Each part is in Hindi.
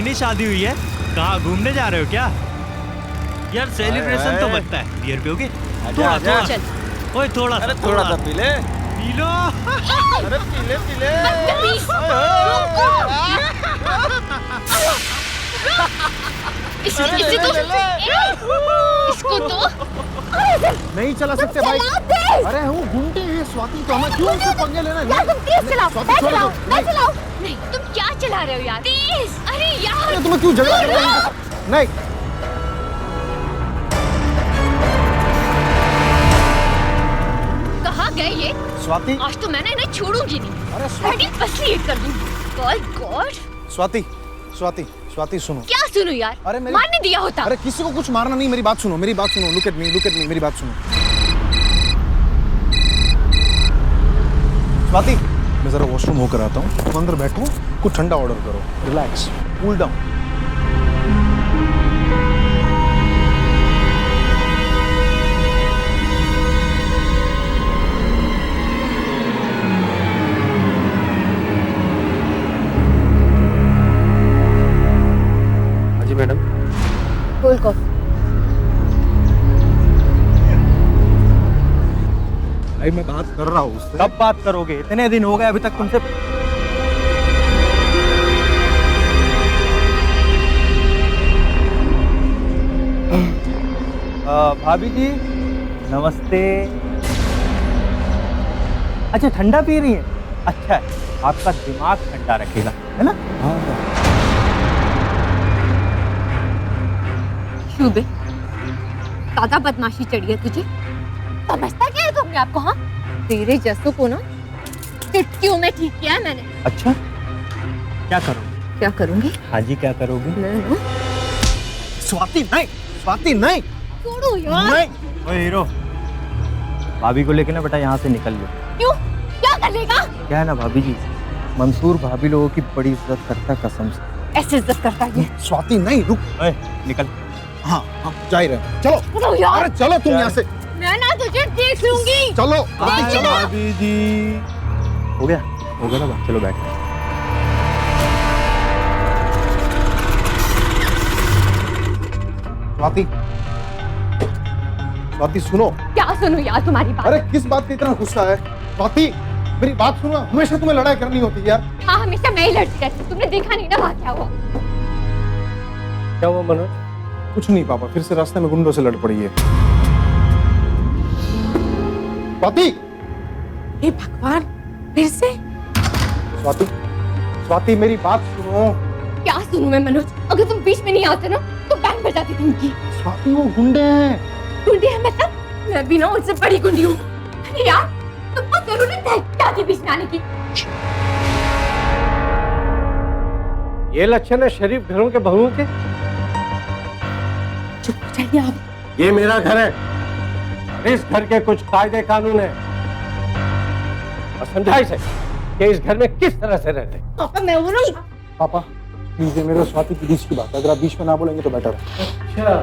पहली शादी हुई है, कहाँ घूमने जा रहे हो क्या? यार सेलिब्रेशन तो बनता है। बियर पियोगे? थोड़ा थोड़ा चल। ओए थोड़ा सा, थोड़ा सा पी ले। P low. अरे पी ले पी ले। इसको तो नहीं चला सकते भाई। अरे वो गुंडे हैं स्वाति, तो हमें क्यों उनसे पंगे लेना? यार तुम तेज चलाओ, स्वाति, मैं छोड़ दो। चलाऊं, मैं चलाऊं। नहीं तुम क्या चला रहे हो यार? तेज। अरे यार अरे तुम्हें क्यों झगड़ा कर रहे हो? नहीं कहाँ गए ये? स्वाति, आज तो मैंने इन्हें छोड़ूंगी नहीं। अरे स्वाति, बसली हिट कर दूंगी। God God. स्वाति, स्वाति, स्वाति सुनो। क्या सुनो यार? अरे मेरी- मारने दिया होता। अरे किसी को कुछ मारना नहीं, मेरी बात सुनो, मेरी बात सुनो। लुक एट मी, मेरी बात सुनो। स्वाति, मैं जरा वॉशरूम होकर आता हूँ, तुम अंदर बैठो, कुछ ठंडा ऑर्डर करो, रिलैक्स, कूल डाउन। हाँ जी मैडम। Cold coffee. भाई मैं बात कर रहा हूँ उससे। कब बात करोगे? इतने दिन हो गए अभी तक तुमसे। भाभी जी नमस्ते। अच्छा ठंडा पी रही है? अच्छा है, आपका दिमाग ठंडा रखेगा, है ना? शुभे, ज्यादा बदमाशी चढ़ी है तुझे। समझता क्या है तू अपने आप को? हाँ, तेरे जैसों को ना चुटकियों में ठीक किया है मैंने। अच्छा क्या करोगे? क्या करूंगी? हाँ जी क्या करोगे? मैं स्वाति नहीं, स्वाति नहीं, छोड़ो यार। नहीं। ओए हीरो, भाभी को लेके ना बेटा यहाँ से निकल लो। क्यों? क्या कर लेगा? क्या है ना भाभी जी, मंसूर भाभी लोगों की बड़ी इज्जत करता है कसम से। ऐसे इज्जत करता है ये। स्वाति नहीं, रुक। ओए निकल। हाँ हाँ जा ही रहे हैं। चलो, छोड़ो यार। अरे चलो तुम यहाँ से, मैं ना तुझे देख लूंगी। चलो स्वाति, चलो। भाभी जी हो गया ना बात? चलो बैठ। स्वाति, स्वाति सुनो। क्या सुनूं यार तुम्हारी बात? अरे किस बात का इतना गुस्सा है? स्वाति मेरी बात सुनो, हमेशा तुम्हें लड़ाई करनी होती है यार। हाँ हमेशा मैं ही लड़ती रहती हूँ। तुमने देखा नहीं ना वहाँ क्या हुआ? क्या हुआ मनोज? कुछ नहीं पापा, फिर से रास्ते में गुंडों से लड़ पड़ी है। स्वाति, हे भगवान, फिर से? स्वाति, स्वाति मेरी बात सुनो। क्या सुनूं मैं मनोज? अगर तुम बीच में नहीं आते ना तो बैंड बजाती थी उनकी। स्वाति वो गुंडे हैं। गुंडी है मतलब? मैं भी ना उनसे बड़ी गुंडी हूँ। अरे यार तुमको जरूरत है क्या थी बीच में आने की? ये लक्षण है शरीफ घरों के बहुओं के? चुप हो जाइए आप। ये मेरा घर है, इस घर के कुछ कायदे कानून है और समझा इसे कि इस घर में किस तरह से रहते। पापा मैं हूँ ना। पापा प्लीज, ये मेरे और स्वाति के बीच की बात है, अगर आप बीच में ना बोलेंगे तो बेटर है। अच्छा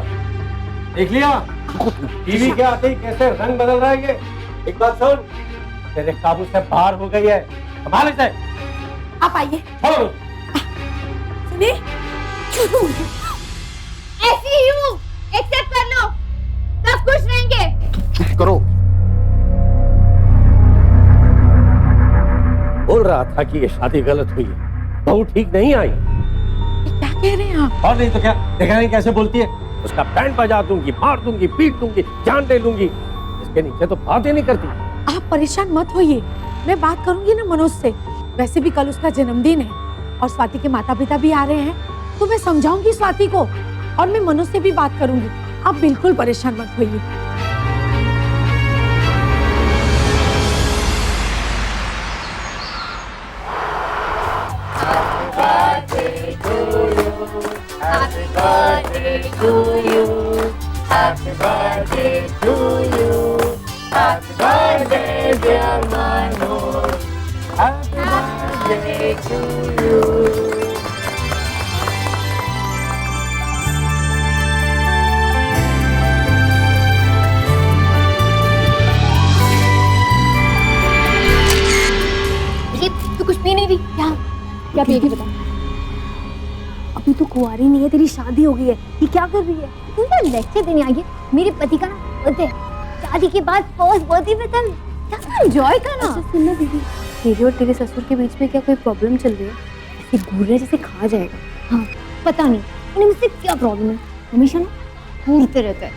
देख लिया टीवी के आते ही कैसे रंग बदल रहा है ये। एक बात सुन, तेरे काबू से बाहर हो गई है, संभाल इसे। आप आइए। छोड़ो। सुनिए, ऐसी ही हूँ, एक्सेप्ट कर लो, सब खुश रहेंगे। चुप करो। बोल रहा था कि ये शादी गलत हुई है, बहू ठीक नहीं आई। क्या कह रहे हैं आप? और नहीं तो क्या, देखा नहीं कैसे बोलती है? उसका बैंड बजा दूंगी, मार दूंगी, पीट दूंगी, जान ले लूंगी। इसके नीचे तो बात ही नहीं करती। आप परेशान मत होइए, मैं बात करूंगी ना मनोज से। वैसे भी कल उसका जन्मदिन है और स्वाति के माता पिता भी आ रहे हैं, तो मैं समझाऊंगी स्वाति को और मैं मनोज से भी बात करूंगी। आप बिल्कुल परेशान मत होइए। ये तू कुछ पी नहीं रही क्या? क्या पिएगी बता? अभी तो कुंवारी नहीं है, तेरी शादी हो गई है, ये क्या कर रही है? तुम तो लेक्चर देने आई है। मेरे पति का ना बर्थडे है, शादी के बाद फर्स्ट बर्थडे में तुम क्या एंजॉय करना। अच्छा सुनना दीदी, तेरे और तेरे ससुर के बीच में क्या कोई प्रॉब्लम चल रही है? ऐसे घूरने जैसे खा जाएगा। हाँ पता नहीं उन्हें मुझसे क्या प्रॉब्लम है, हमेशा ना घूरते रहता है।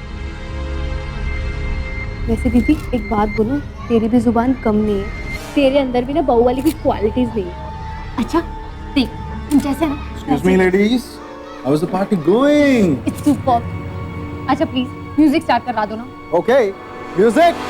वैसे दीदी एक बात बोलूं, तेरी भी जुबान कम नहीं है, तेरे अंदर भी ना बहू वाली कुछ क्वालिटीज नहीं है। अच्छा देख तुम जैसे ना। Excuse me, ladies. How is the party going? It's super. अच्छा प्लीज म्यूजिक स्टार्ट करवा दो ना। Okay, music.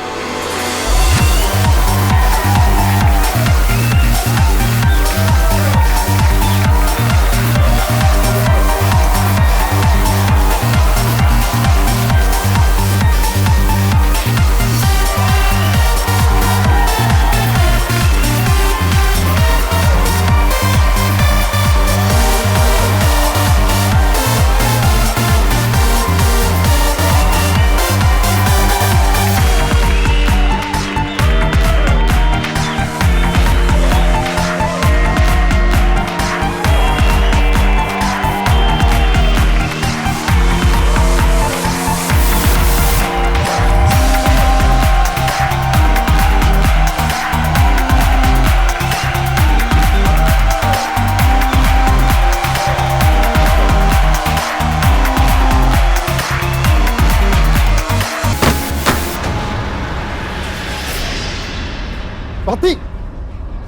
स्वाति,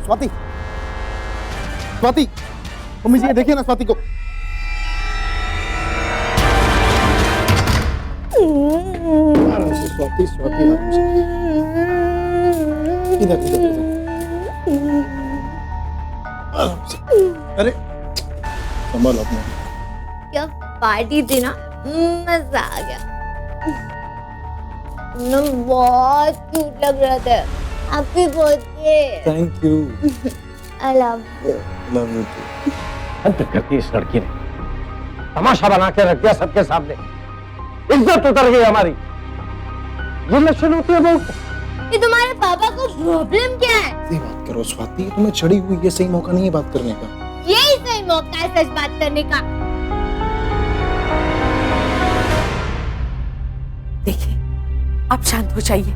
स्वाति, स्वाति, मम्मी जी ये देखिए ना स्वाति को। आराम से स्वाति, स्वाति आराम से। इधर इधर इधर। आराम से। अरे संभालो अपने। क्या पार्टी थी ना, मजा आ गया। तुम बहुत क्यूट लग रहे थे। Happy birthday. Thank you. I love you. Love you too. हद करती इस लड़की ने, तमाशा बना के रख दिया सबके सामने, इज्जत उतर गई हमारी। ये लक्षण होती है बहू। ये तुम्हारे पापा को प्रॉब्लम क्या है? सही बात करो स्वाति, तुम्हें चढ़ी हुई, ये सही मौका नहीं है बात करने का। यही सही मौका है सच बात करने का। देखिए आप शांत हो जाइए,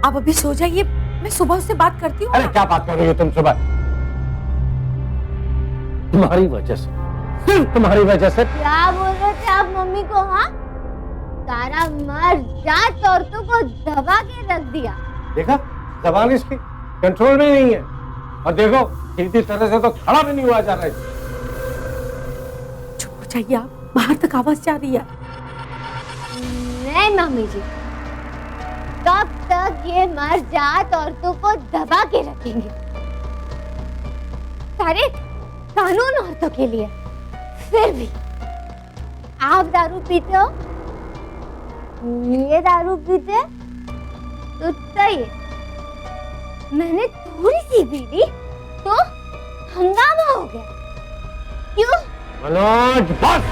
आप अभी सो जाइए, मैं सुबह उससे बात करती हूँ। अरे क्या बात कर रही हो तुम सुबह? तुम्हारी वजह से, सिर्फ तुम्हारी वजह से। क्या बोल रहे थे आप मम्मी को? हाँ सारा मर जात औरतों को दबा के रख दिया। देखा, जबान इसकी कंट्रोल में नहीं है, और देखो सीधी तरह से तो खड़ा भी नहीं हुआ जा रहा है। चुप हो जाइए आप, बाहर तक आवाज जा रही है। नहीं मम्मी जी, कब तक ये मर जात औरतों को दबा के रखेंगे? सारे कानून औरतों के लिए, फिर भी आप दारू पीते हो, ये दारू पीते तो सही है। मैंने थोड़ी सी पी ली तो हंगामा हो गया। क्यों? मनोज बस,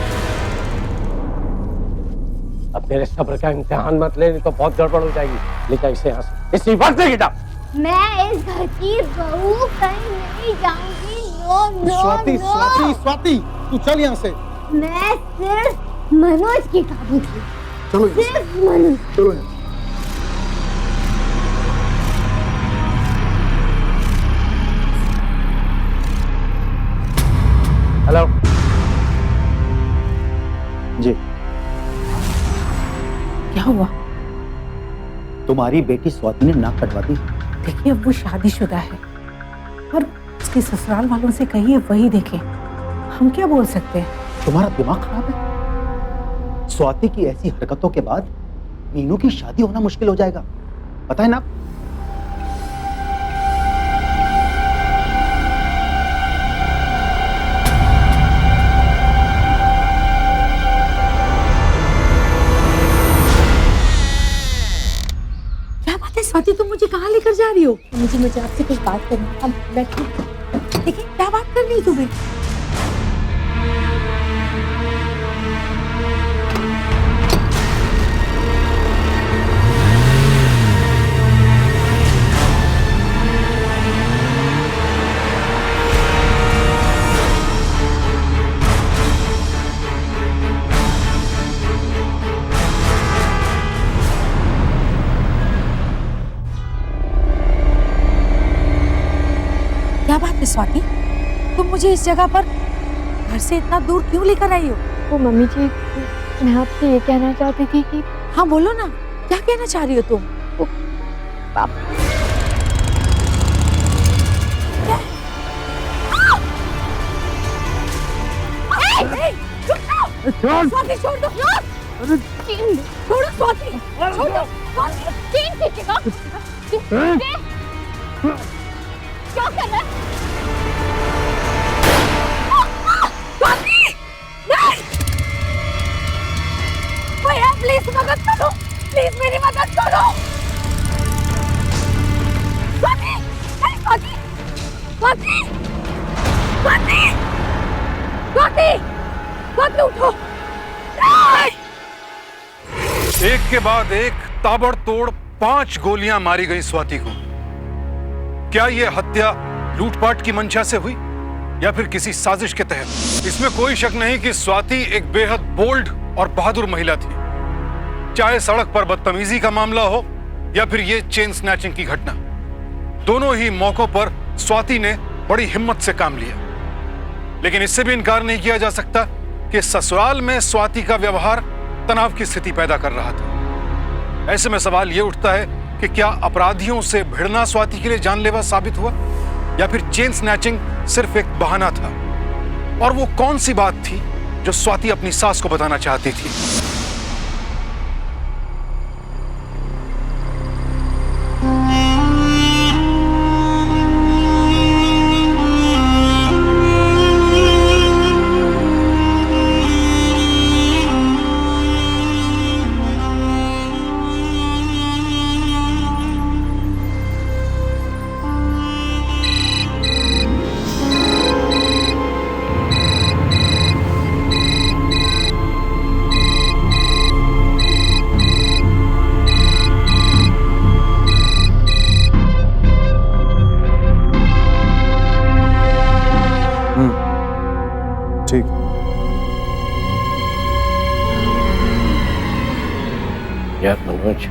अब मेरे सब्र का इम्तिहान मत ले, नहीं तो बहुत गड़बड़ हो जाएगी। लेकिन इसे यहाँ से इसी वक्त से गिटा। मैं इस घर की बहू कहीं नहीं जाऊंगी। No no Swati, no. Swati, Swati, तू चल यहाँ से। मैं सिर्फ मनोज की काबू थी। चलो यहाँ से। सिर्फ मनोज। चलो यहाँ से। हेलो जी, क्या हुआ? तुम्हारी बेटी स्वाति ने नाक कटवा दी। देखिए अब वो शादीशुदा है और उसके ससुराल वालों से कहिए वही देखें, हम क्या बोल सकते हैं? तुम्हारा दिमाग खराब है। स्वाति की ऐसी हरकतों के बाद मीनू की शादी होना मुश्किल हो जाएगा, पता है ना? क्या बात है स्वाति, तुम मुझे कहाँ लेकर जा रही हो? मुझे आपसे कुछ बात करनी है। अब बैठो। देखिए क्या बात करनी है तुम्हें? बात है स्वाति? तुम मुझे इस जगह पर घर से इतना दूर क्यों लेकर आई हो? वो मम्मी जी, मैं आपसे ये कहना चाहती थी कि हाँ बोलो ना, क्या कहना चाह रही हो तुम? स्वाति छोड़ दो, छोड़ो स्वाति, छोड़ दो, चेन खींचेगा। क्या कर रहा है? स्वाति, नहीं! भैया प्लीज मदद करो, प्लीज मेरी मदद करो। स्वाति, नहीं स्वाति, स्वाति, स्वाति, स्वाति, स्वाति उठो। एक के बाद एक ताबड़तोड़ 5 गोलियां मारी गई स्वाति को। क्या यह हत्या लूटपाट की मंशा से हुई या फिर किसी साजिश के तहत? इसमें कोई शक नहीं कि स्वाति एक बेहद बोल्ड और बहादुर महिला थी। चाहे सड़क पर बदतमीजी का मामला हो या फिर यह चेन स्नैचिंग की घटना, दोनों ही मौकों पर स्वाति ने बड़ी हिम्मत से काम लिया। लेकिन इससे भी इनकार नहीं किया जा सकता कि ससुराल में स्वाति का व्यवहार तनाव की स्थिति पैदा कर रहा था। ऐसे में सवाल यह उठता है कि क्या अपराधियों से भिड़ना स्वाति के लिए जानलेवा साबित हुआ या फिर चेन स्नैचिंग सिर्फ एक बहाना था? और वो कौन सी बात थी जो स्वाति अपनी सास को बताना चाहती थी? ठीक। यार मनोज,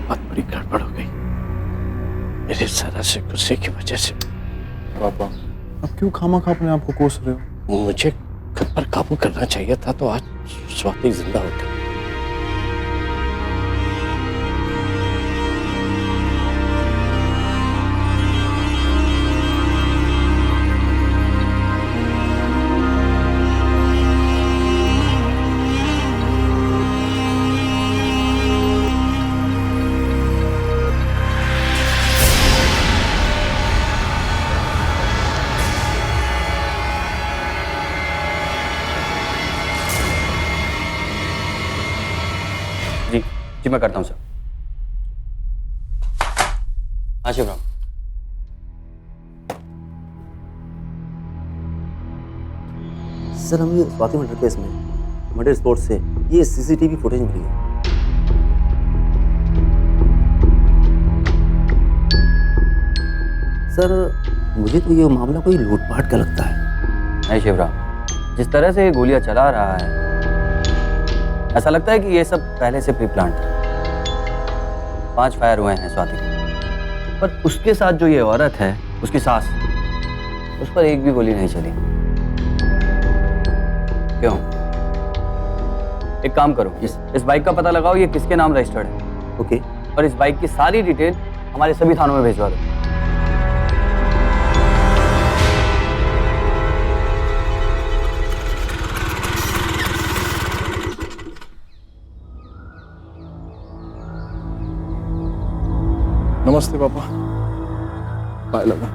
बहुत बड़ी गड़बड़ हो गई मेरे जरा से गुस्से की वजह से। पापा, अब क्यों खामखा अपने आप को कोस रहे हो? मुझे खुद पर काबू करना चाहिए था तो आज स्वाति जिंदा होती। जी मैं करता हूँ सर। हाँ शिवराम। सर, हम ये स्वाति मर्डर केस में मर्डर स्पॉट से ये सीसीटीवी फुटेज मिली है। सर, मुझे तो ये मामला कोई लूटपाट का लगता है। नहीं शिवराम, जिस तरह से ये गोलियां चला रहा है ऐसा लगता है कि ये सब पहले से प्री प्लान था। 5 फायर हुए हैं स्वाति को, पर उसके साथ जो ये औरत है, उसकी सास, उस पर एक भी गोली नहीं चली। क्यों? एक काम करो, इस बाइक का पता लगाओ ये किसके नाम रजिस्टर्ड है। ओके। और इस बाइक की सारी डिटेल हमारे सभी थानों में भिजवा दो। नमस्ते पापा। बाय लगा।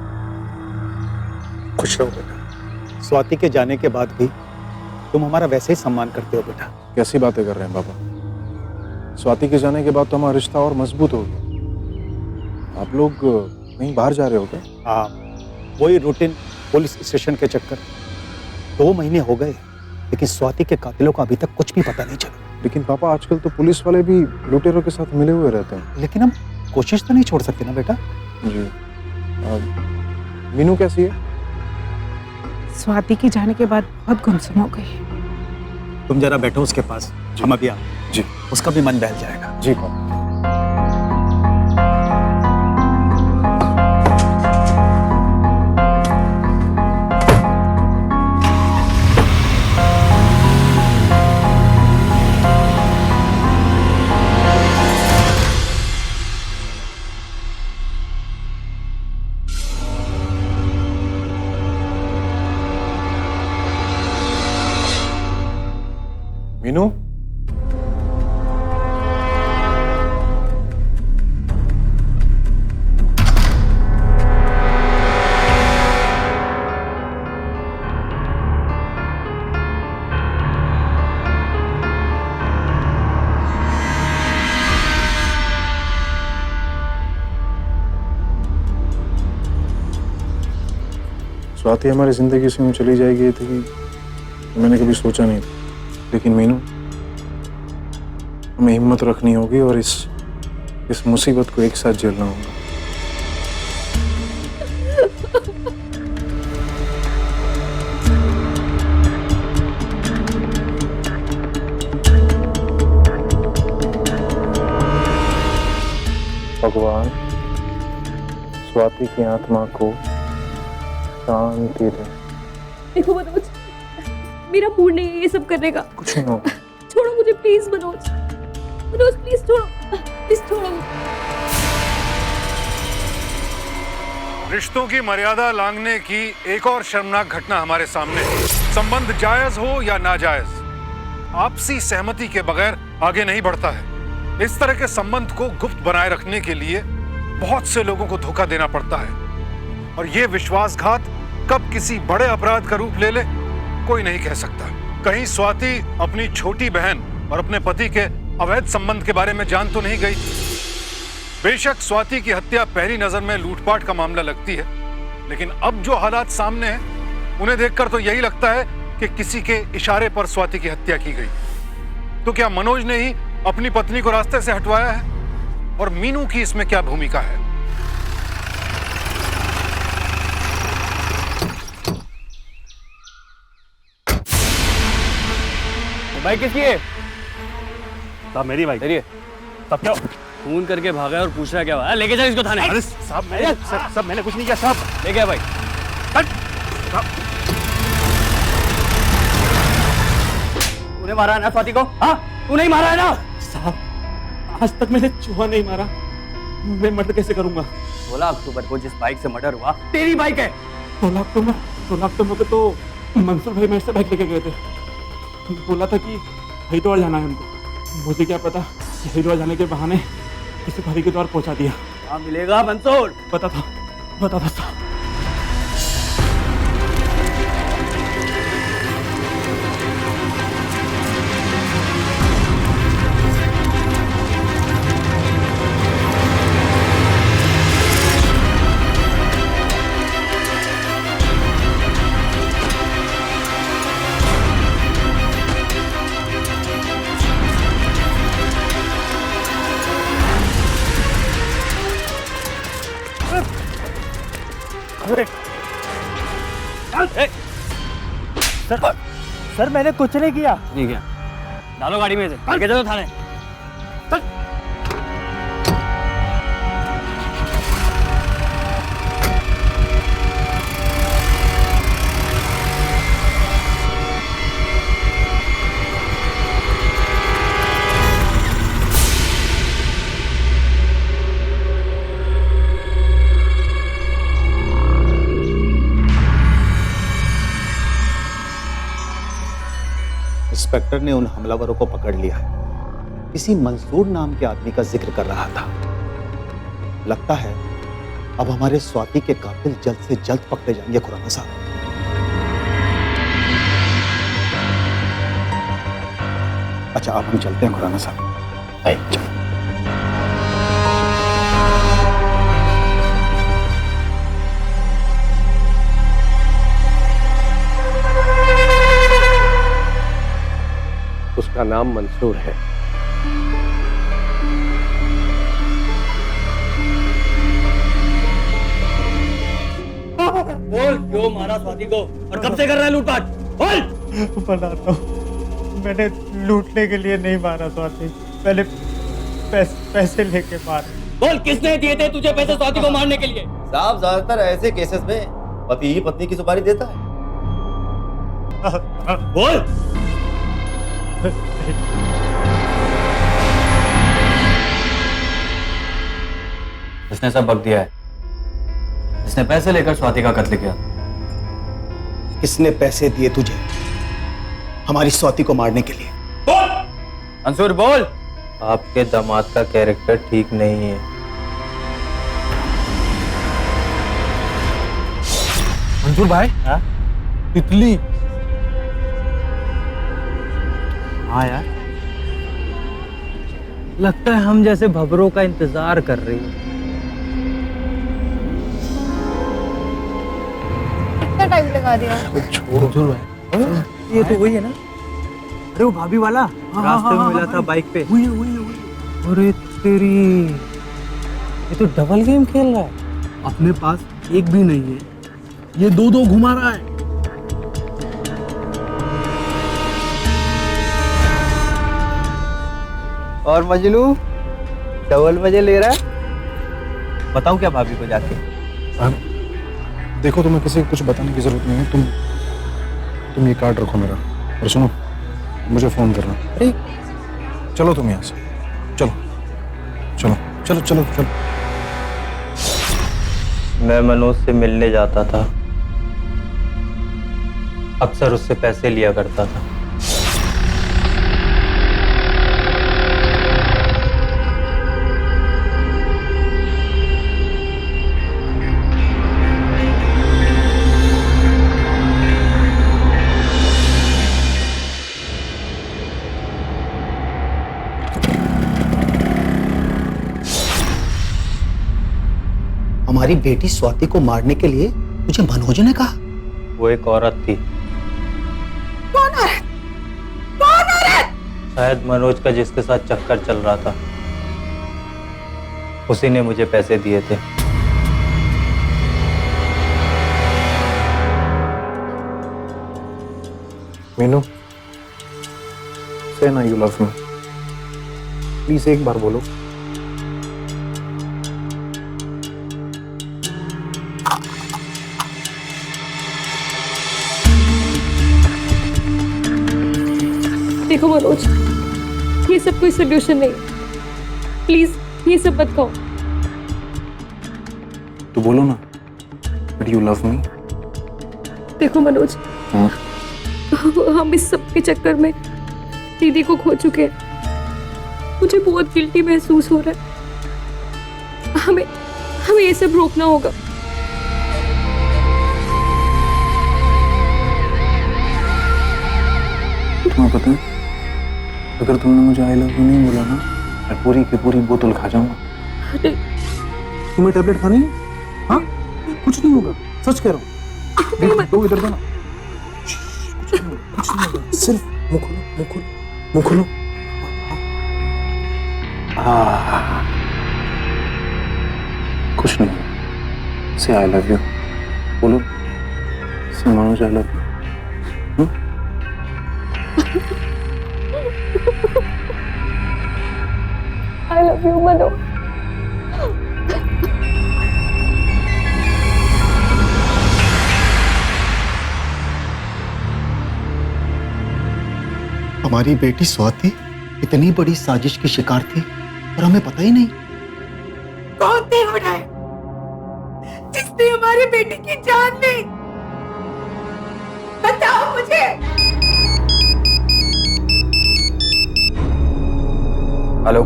खुश रहो बेटा। स्वाति के जाने के बाद भी तुम हमारा वैसे ही सम्मान करते हो बेटा। कैसी बातें कर रहे हैं पापा? स्वाति के जाने के बाद तो हमारा रिश्ता और मजबूत हो गया। आप लोग कहीं बाहर जा रहे हो क्या? हाँ, वही रूटीन पुलिस स्टेशन के चक्कर। 2 महीने हो गए लेकिन स्वाति के कातिलों का अभी तक कुछ भी पता नहीं चला। लेकिन पापा, आजकल तो पुलिस वाले भी लुटेरों के साथ मिले हुए रहते हैं। लेकिन हम कोशिश तो नहीं छोड़ सकते ना बेटा। जी। मीनू कैसी है? स्वाति के जाने के बाद बहुत गुमसुम हो गई। तुम जरा बैठो उसके पास, हम अभी आ। जी। उसका भी मन बहल जाएगा। जी पापा। मीनू, स्वाति हमारी जिंदगी से यूं चली जाएगी थी कि मैंने कभी सोचा नहीं था। लेकिन मीनू, हमें हिम्मत रखनी होगी और इस मुसीबत को एक साथ झेलना होगा। भगवान स्वाति की आत्मा को शांति दे। देखो मनोज, मेरा मूड नहीं है ये सब करने का। कुछ नहीं होगा। छोड़ो मुझे प्लीज मनोज, मनोज प्लीज छोड़ो, प्लीज छोड़ो। रिश्तों की मर्यादा लांघने की एक और शर्मनाक घटना हमारे सामने है। संबंध जायज हो या नाजायज, आपसी सहमति के बगैर आगे नहीं बढ़ता है। इस तरह के संबंध को गुप्त बनाए रखने के लिए बहुत से लोगों को धोखा देना पड़ता है, और ये विश्वासघात कब किसी बड़े अपराध का रूप ले ले कोई नहीं कह सकता। कहीं स्वाति अपनी छोटी बहन और अपने पति के अवैध संबंध के बारे में जान तो नहीं गई। बेशक स्वाति की हत्या पहली नजर में लूटपाट का मामला लगती है, लेकिन अब जो हालात सामने हैं उन्हें देखकर तो यही लगता है कि किसी के इशारे पर स्वाति की हत्या की गई। तो क्या मनोज ने ही अपनी पत्नी को रास्ते से हटवाया है? और मीनू की इसमें क्या भूमिका है? बाइक किसकी है? साहब मेरी बाइक। तेरी है? तब क्या फोन करके भागा और पूछ रहा क्या हुआ? लेके जा इसको थाने। अरे साहब मैंने कुछ नहीं किया साहब। लेके आ भाई। तूने मारा है ना स्वाति को? हाँ, तू नहीं मारा है ना? साहब आज तक मैंने चूहा नहीं मारा, मैं मर्डर कैसे करूंगा? 16 अक्टूबर को जिस बाइक से मर्डर हुआ तेरी बाइक है। 16 अक्टूबर तो मंसूर भाई मेरे से बाइक लेके गए थे, बोला था कि हरिद्वार जाना है उनको। मुझे क्या पता हरिद्वार जाने के बहाने किसी भाई के द्वार पहुंचा दिया। कहाँ मिलेगा मंसूर? पता था साहब। सर मैंने कुछ नहीं किया। नहीं किया? डालो गाड़ी में से, लेके चलो थाने। इंस्पेक्टर ने उन हमलावरों को पकड़ लिया है। किसी मंसूर नाम के आदमी का जिक्र कर रहा था। लगता है अब हमारे स्वाति के कातिल जल्द से जल्द पकड़े जाएंगे खुराना साहब। अच्छा अब हम चलते हैं खुराना साहब। आइए चलो। उसका नाम मंसूर है। बोल क्यों मारा स्वाति को और कब से कर रहा है लूटपाट? बोल। बताता हूँ, मैंने लूटने के लिए नहीं मारा स्वाति, पहले पैसे लेके मारा। बोल किसने दिए थे तुझे पैसे स्वाति को मारने के लिए? साहब ज्यादातर ऐसे केसेस में पति ही पत्नी की सुपारी देता है। बोल। इसने सब बक दिया है। इसने पैसे लेकर स्वाति का कत्ल किया। किसने पैसे दिए तुझे हमारी स्वाति को मारने के लिए? मंसूर बोल। आपके दामाद का कैरेक्टर ठीक नहीं है। मंसूर भाई, तितली। हाँ यार, लगता है हम जैसे भवरों का इंतजार कर रही है। कितना टाइम लगा दिया? मंसूर भाई, ये तो वही है ना? अरे वो भाभी वाला रास्ते में मिला था बाइक पे। वही है। अरे तेरी, ये तो डबल गेम खेल रहा है। अपने पास एक भी नहीं है, ये दो दो घुमा रहा है। और मजनू डबल मजे ले रहा है। बताऊं क्या भाभी को जाके? देखो, तुम्हें किसी को कुछ बताने की जरूरत नहीं है। तुम ये कार्ड रखो मेरा, और सुनो, मुझे फोन करना। अरे चलो तुम यहाँ से, चलो चलो चलो चलो चलो। मैं मनोज से मिलने जाता था, अक्सर उससे पैसे लिया करता था। हमारी बेटी स्वाति को मारने के लिए मुझे मनोज ने कहा। वो एक औरत थी। कौन औरत? कौन औरत? शायद मनोज का जिसके साथ चक्कर चल रहा था, उसी ने मुझे पैसे दिए थे। मीनू, से ना यू लव मी, प्लीज एक बार बोलो। देखो मनोज, ये सब कोई सोल्यूशन नहीं, प्लीज ये सब मत कहो। तो बोलो ना, बट यू लव मी। देखो मनोज, हम इस सब के चक्कर में दीदी को खो चुके हैं। मुझे बहुत गिल्टी महसूस हो रहा है। हमें ये सब रोकना होगा। तुम्हें पता है, अगर तुमने मुझे आई लव यू नहीं बोला ना, मैं पूरी की पूरी बोतल खा जाऊंगा। तुम्हें टेबलेट खानी है? हाँ, कुछ नहीं होगा, सच कह रहा हूँ। दो इधर देना। कुछ नहीं होगा, सिर्फ मुंह खोलो, मुंह खोलो, मुंह खोलो। कुछ नहीं होगा। से आई लव यू बोलो। से मनोज आई love you. I love you, Mano. हमारी बेटी स्वाति इतनी बड़ी साजिश की शिकार थी और हमें पता ही नहीं। कौन थे वो है जिसने हमारे बेटे की जान ली? बताओ मुझे। Hello,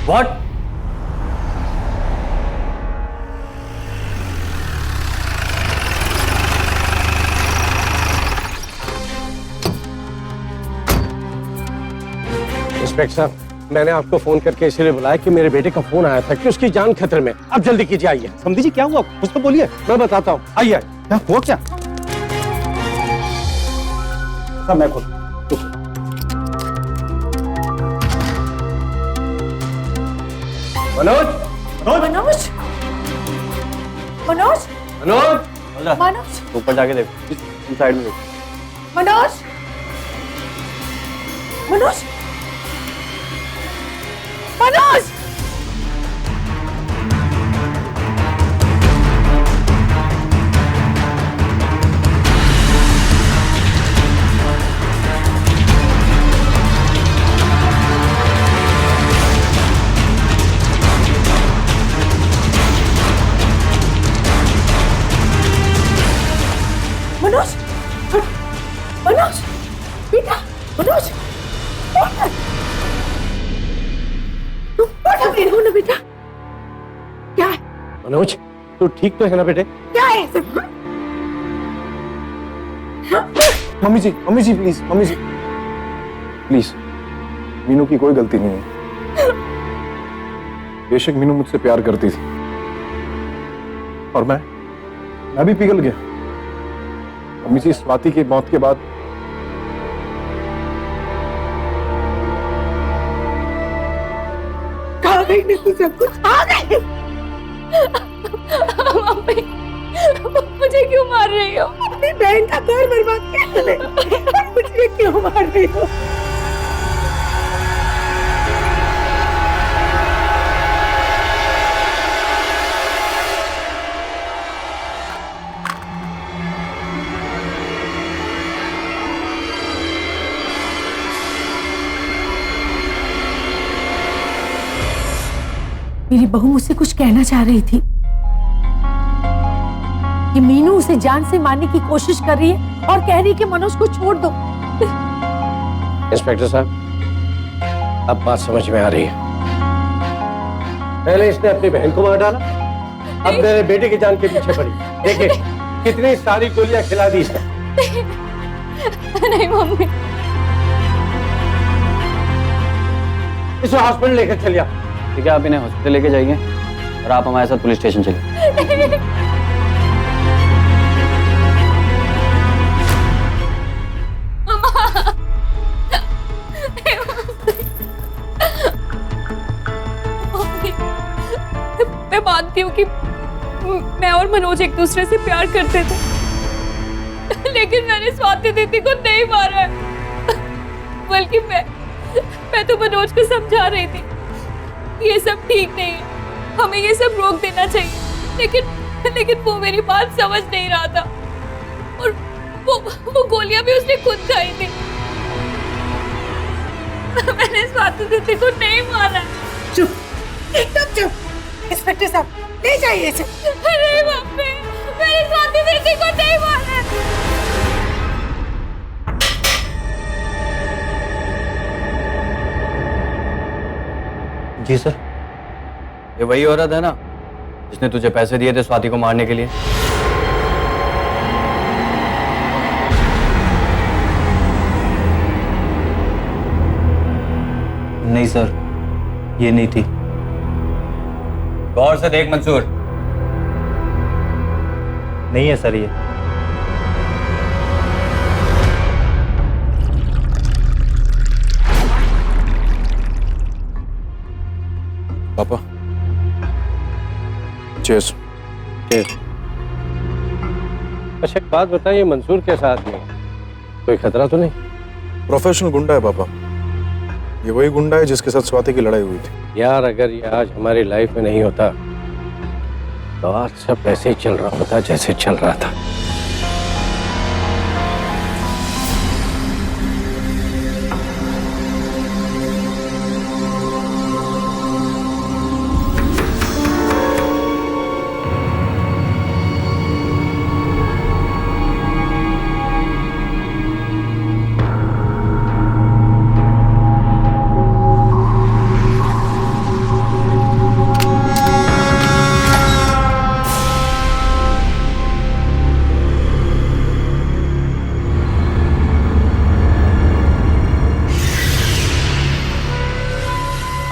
what? इंस्पेक्टर, मैंने आपको फोन करके इसलिए बुलाया कि मेरे बेटे का फोन आया था कि उसकी जान खतरे में। अब जल्दी कीजिए, आइए। समझी जी, क्या हुआ कुछ तो बोलिए, मैं बताता हूँ। आइए। क्या हुआ? क्या सब मैं खोल। मनोज, मनोज, मनोज, मनोज, मनोज, ऊपर जाके देखो, इस साइड में देखो। मनोज, मनोज, मनोज। मनोज, मनोज, मनोज तुम ना बेटा, क्या है? मनोज तू ठीक तो है ना बेटे? क्या है सब? Mummy ji please, mummy ji please, Meenu की कोई गलती नहीं है। बेशक मीनू मुझसे प्यार करती थी और मैं भी पिघल गया। मम्मी जी, स्वाति की मौत के बाद कहाँ गई नहीं सब कुछ? आ गई मम्मी, मुझे क्यों मार रही हो? अपनी बहन का घर बर्बाद किया तूने, मुझे क्यों मार रही हो? मेरी बहू मुझसे कुछ कहना चाह रही थी कि मीनू उसे जान से मारने की कोशिश कर रही है और कह रही है कि मनोज को छोड़ दो। इंस्पेक्टर साहब, अब बात समझ में आ रही है। पहले इसने अपनी बहन को मार डाला, अब मेरे बेटे की जान के पीछे पड़ी। देखिए कितनी सारी गोलियां खिला दी इसने। नहीं मम्मी, इसे हॉस्पिटल लेकर चलिए। ठीक है, आप इन्हें हॉस्पिटल लेके जाइए और आप हमारे साथ पुलिस स्टेशन चलिए। मैं मानती हूँ कि मैं और मनोज एक दूसरे से प्यार करते थे, लेकिन मैंने स्वाति दीदी को नहीं मारा है। बल्कि मैं तो मनोज को समझा रही थी ये सब ठीक नहीं है, हमें ये सब रोक देना चाहिए, लेकिन वो मेरी बात समझ नहीं रहा था और वो गोलियां भी उसने खुद खाई थी। मैंने स्वाति दीदी को नहीं मारा। चुप, एकदम चुप। इंस्पेक्टर साहब, ले जाइए इसे। अरे मम्मी, मैंने स्वाति दीदी को नहीं मारा। जी सर। ये वही औरत है ना जिसने तुझे पैसे दिए थे स्वाति को मारने के लिए? नहीं सर, ये नहीं थी। गौर से देख मंसूर। नहीं है सर ये। पापा, चेस। अच्छा एक बात बताइए, मंसूर के साथ में कोई खतरा तो नहीं? प्रोफेशनल गुंडा है पापा, ये वही गुंडा है जिसके साथ स्वाति की लड़ाई हुई थी। यार अगर ये आज हमारी लाइफ में नहीं होता तो आज सब ऐसे ही चल रहा होता जैसे चल रहा था।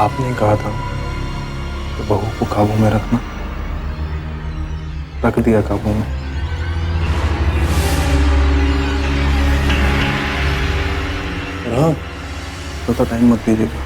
आपने कहा था कि बहू को काबू में रखना, रख दिया काबू में। हाँ, तो टाइम मत दीजिएगा।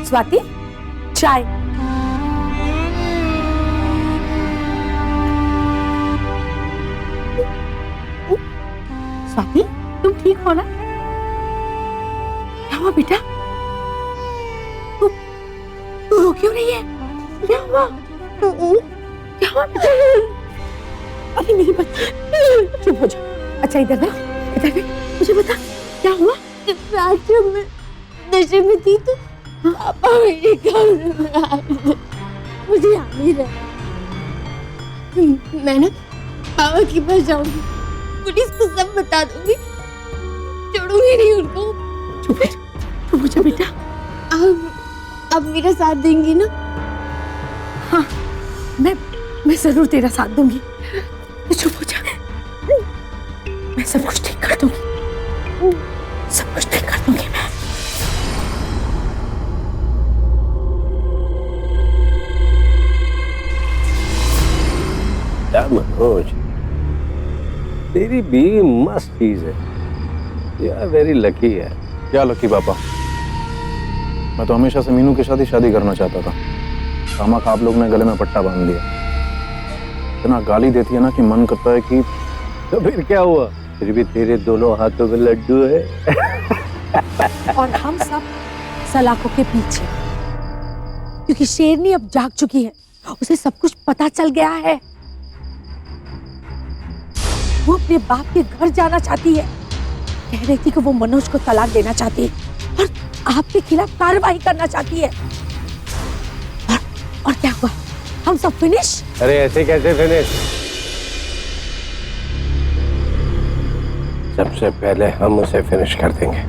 स्वाति, चाय। स्वाति, तुम ठीक हो ना? क्या हुआ बेटा? तू रो क्यों रही है? क्या हुआ? क्या हुआ बेटा? अरे मेरी बच्ची, चुप हो जा। अच्छा इधर ना, मुझे बता क्या हुआ? रात जब मैं नशे में थी तो पापा मेरे कमरे में आए, मुझे याद नहीं रहा। मैं ना पापा के पास जाऊंगी, पुलिस को सब बता दूंगी, छोड़ूंगी नहीं उनको। चुप हो जा बेटा। अब मेरा साथ देंगी ना? हाँ, मैं जरूर तेरा साथ दूंगी। चुप हो जा, मैं सब कुछ ठीक कर दूंगी, सब कुछ ठीक कर दूंगी मैं। क्या मनोज, तेरी बीवी मस्त चीज है, यू आर वेरी लकी है। क्या लकी पापा, मैं तो हमेशा से मीनू के साथ ही शादी करना चाहता था। खामखा आप लोग ने गले में पट्टा बांध दिया। इतना गाली देती है ना कि मन करता है कि तो फिर क्या हुआ, फिर भी तेरे दोनों हाथों में लड्डू है। और हम सब सलाखों के पीछे, क्योंकि शेरनी अब जाग चुकी है, उसे सब कुछ पता चल गया है। वो अपने बाप के घर जाना चाहती है, कह रही थी कि वो मनोज को तलाक देना चाहती है और आपके खिलाफ कार्रवाई करना चाहती है। और क्या हुआ, हम सब फिनिश? अरे ऐसे कैसे फिनिश? सबसे पहले हम उसे फिनिश कर देंगे।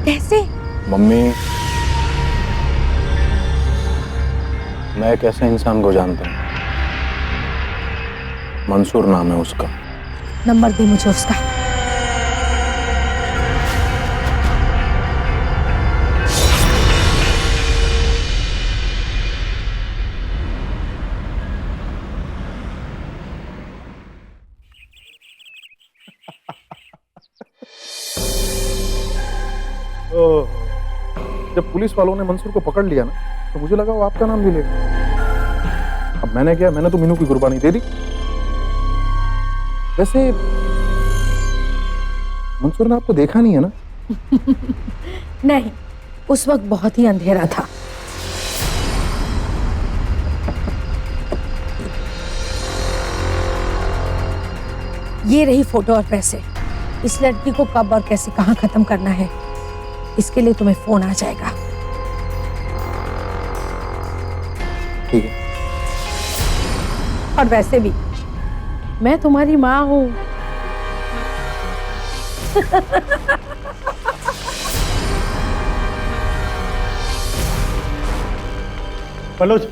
कैसे? मम्मी, मैं एक ऐसे इंसान को जानता हूँ, मंसूर नाम है उसका। नंबर दे मुझे उसका। जब पुलिस वालों ने मंसूर को पकड़ लिया ना, तो मुझे लगा वो आपका नाम भी लेगा। अब मैंने क्या, मैंने तो मीनू की कुर्बानी दे दी। वैसे मंसूर ने आपको देखा नहीं है ना? नहीं, उस वक्त बहुत ही अंधेरा था। ये रही फोटो और पैसे। इस लड़की को कब और कैसे कहां खत्म करना है, इसके लिए तुम्हें फोन आ जाएगा। ठीक है। और वैसे भी मैं तुम्हारी माँ हूं। मनोज,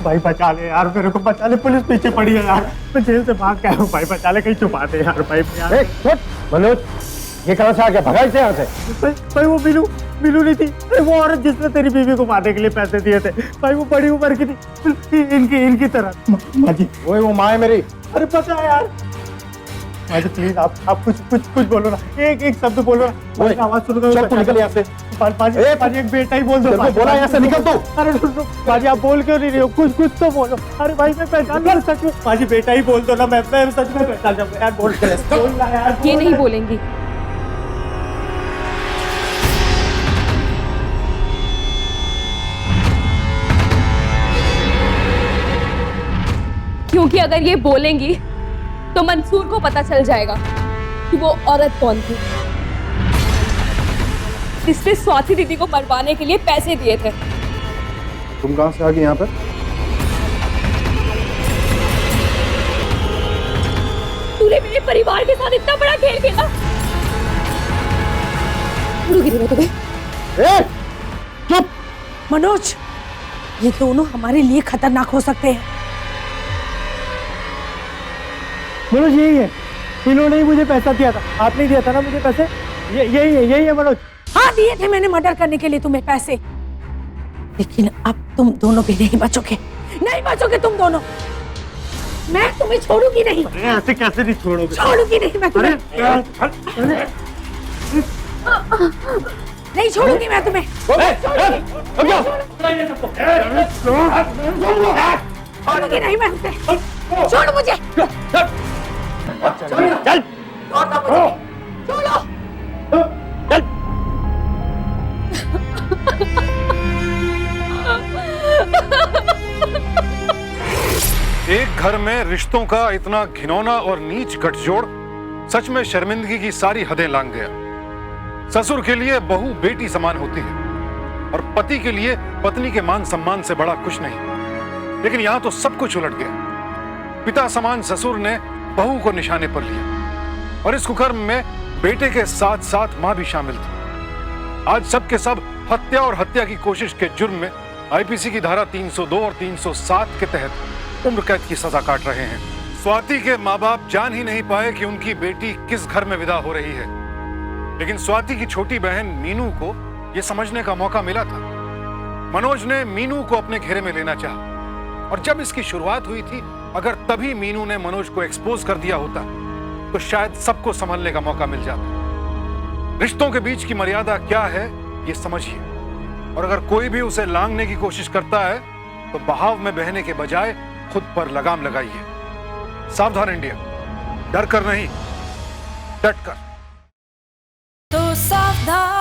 भाई बचा ले यार, मेरे को बचा ले, पुलिस पीछे पड़ी है यार, मैं जेल से भाग गया हूँ, भाई बचा ले, कहीं छुपा दे यार भाई यार। मनोज, ये कहां से आ गया, भगाई से यहाँ से? भाई वो मीनू नहीं थी, वो औरत जिसने तेरी बीवी को मारने के लिए पैसे दिए थे भाई, वो बड़ी उम्र की थी, इनकी तरह। माँ जी, वो माँ है मेरी। अरे पता है यार, माँ जी प्लीज आप कुछ बोलो ना, एक शब्द बोलो ना, आवाज सुनो। चल तू निकल यहाँ से। पाजी एक बेटा ही बोल दो। बोला यहाँ से निकल तू। अरे पाजी आप बोल क्यों नहीं रहे हो, कुछ तो बोलो। अरे भाई मैं पहचान नहीं सच में, पाजी बेटा ही बोल दो ना, मैं सच में पहचान जाऊंगा यार, बोल ना यार। ये नहीं बोलेंगी। क्योंकि अगर ये बोलेंगी तो मंसूर को पता चल जाएगा कि वो औरत कौन थी जिसने स्वाति दीदी को मरवाने के लिए पैसे दिए थे। तुम कहां से आ गए यहाँ पर? तूने मेरे परिवार के साथ इतना बड़ा खेल खेला। चुप! मनोज, ये दोनों हमारे लिए खतरनाक हो सकते हैं। मनोज यही है, इन्होंने ही मुझे पैसा दिया था, आपने दिया था ना मुझे पैसे, यही है मनोज। हाँ दिए थे मैंने मर्डर करने के लिए तुम्हें पैसे, लेकिन अब तुम दोनों भी नहीं बचोगे तुम दोनों। मैं तुम्हें छोड़ूंगी नहीं। ऐसे कैसे नहीं छोड़ोगे? छोड़ूंगी नहीं मैं तुम्हें। नहीं छोड़ूंगी मैं तुम्हें। छोड़ूंगी नहीं मैं उसे। छोड़ मुझे। चल छोड़ो मुझे। छोड़ो। चल। एक घर में रिश्तों का इतना घिनौना और नीच गठजोड़ सच में शर्मिंदगी की सारी हदें लांघ गया। ससुर के लिए बहू बेटी समान होती है और पति के लिए पत्नी के मान सम्मान से बड़ा कुछ नहीं। लेकिन यहां तो सब कुछ उलट गया। पिता समान ससुर ने बहू को निशाने पर लिया और इस कुकर्म में बेटे के साथ साथ मां भी शामिल थी। आज सब के सब हत्या और हत्या की कोशिश के जुर्म में आईपीसी की धारा 302 और 307 के तहत उम्र कैद की सजा काट रहे हैं। स्वाति के माँ बाप जान ही नहीं पाए कि उनकी बेटी किस घर में विदा हो रही है, लेकिन स्वाति की छोटी बहन मीनू को यह समझने का मौका मिला था। मनोज ने मीनू को अपने घेरे में लेना चाहा और जब इसकी शुरुआत हुई थी, अगर तभी मीनू ने मनोज को एक्सपोज कर दिया होता तो शायद सबको संभलने का मौका मिल जाता। रिश्तों के बीच की मर्यादा क्या है ये समझिए, और अगर कोई भी उसे लांघने की कोशिश करता है तो बहाव में बहने के बजाय खुद पर लगाम लगाइए। सावधान इंडिया, डर कर नहीं, डट कर। तो सावधान।